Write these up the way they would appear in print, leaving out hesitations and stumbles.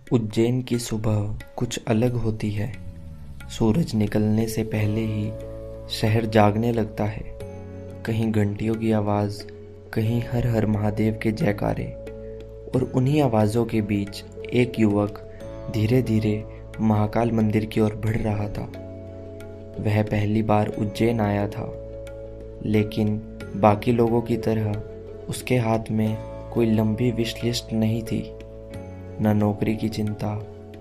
उज्जैन की सुबह कुछ अलग होती है। सूरज निकलने से पहले ही शहर जागने लगता है। कहीं घंटियों की आवाज़, कहीं हर हर महादेव के जयकारे। और उन्हीं आवाज़ों के बीच एक युवक धीरे धीरे महाकाल मंदिर की ओर बढ़ रहा था। वह पहली बार उज्जैन आया था, लेकिन बाकी लोगों की तरह उसके हाथ में कोई लंबी विश लिस्ट नहीं थी। न नौकरी की चिंता,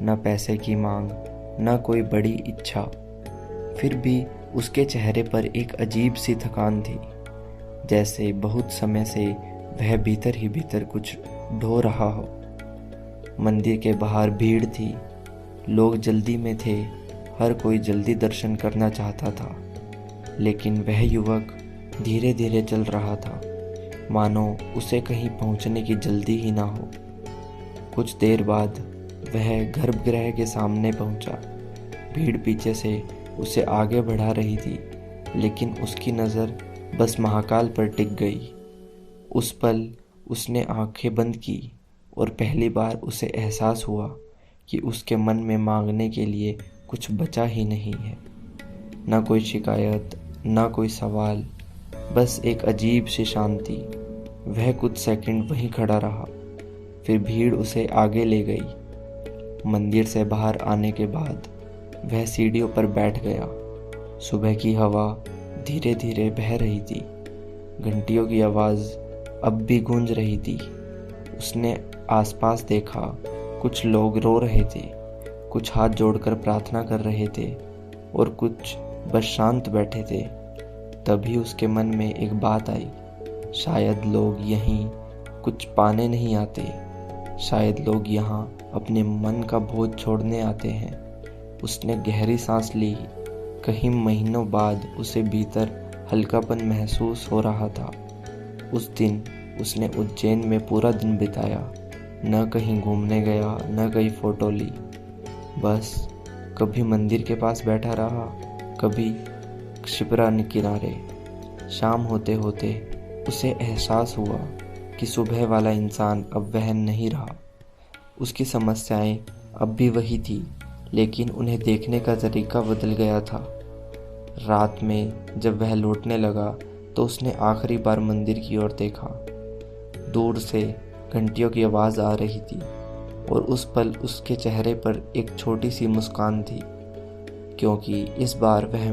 न पैसे की मांग, न कोई बड़ी इच्छा। फिर भी उसके चेहरे पर एक अजीब सी थकान थी, जैसे बहुत समय से वह भीतर ही भीतर कुछ ढो रहा हो। मंदिर के बाहर भीड़ थी, लोग जल्दी में थे, हर कोई जल्दी दर्शन करना चाहता था। लेकिन वह युवक धीरे धीरे चल रहा था, मानो उसे कहीं पहुंचने की जल्दी ही ना हो। कुछ देर बाद वह गर्भगृह के सामने पहुंचा। भीड़ पीछे से उसे आगे बढ़ा रही थी, लेकिन उसकी नज़र बस महाकाल पर टिक गई। उस पल उसने आंखें बंद की और पहली बार उसे एहसास हुआ कि उसके मन में मांगने के लिए कुछ बचा ही नहीं है। न कोई शिकायत, न कोई सवाल, बस एक अजीब सी शांति। वह कुछ सेकंड वहीं खड़ा रहा, फिर भीड़ उसे आगे ले गई। मंदिर से बाहर आने के बाद वह सीढ़ियों पर बैठ गया। सुबह की हवा धीरे धीरे बह रही थी, घंटियों की आवाज़ अब भी गूंज रही थी। उसने आसपास देखा, कुछ लोग रो रहे थे, कुछ हाथ जोड़कर प्रार्थना कर रहे थे और कुछ बस शांत बैठे थे। तभी उसके मन में एक बात आई, शायद लोग यहीं कुछ पाने नहीं आते, शायद लोग यहाँ अपने मन का बोझ छोड़ने आते हैं। उसने गहरी सांस ली। कहीं महीनों बाद उसे भीतर हल्कापन महसूस हो रहा था। उस दिन उसने उज्जैन में पूरा दिन बिताया, न कहीं घूमने गया, न कहीं फोटो ली। बस कभी मंदिर के पास बैठा रहा, कभी शिप्रा किनारे। शाम होते होते उसे एहसास हुआ कि सुबह वाला इंसान अब वह नहीं रहा। उसकी समस्याएं अब भी वही थी, लेकिन उन्हें देखने का तरीका बदल गया था। रात में जब वह लौटने लगा तो उसने आखिरी बार मंदिर की ओर देखा। दूर से घंटियों की आवाज़ आ रही थी और उस पल उसके चेहरे पर एक छोटी सी मुस्कान थी, क्योंकि इस बार वह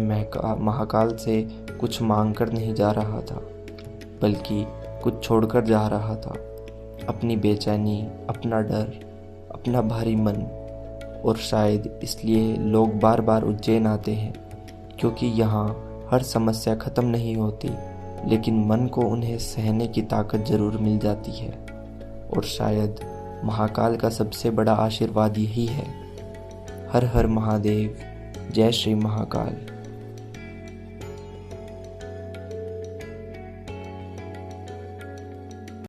महाकाल से कुछ मांग कर नहीं जा रहा था, बल्कि कुछ छोड़कर जा रहा था। अपनी बेचैनी, अपना डर, अपना भारी मन। और शायद इसलिए लोग बार बार उज्जैन आते हैं, क्योंकि यहाँ हर समस्या ख़त्म नहीं होती, लेकिन मन को उन्हें सहने की ताकत ज़रूर मिल जाती है। और शायद महाकाल का सबसे बड़ा आशीर्वाद यही है। हर हर महादेव, जय श्री महाकाल।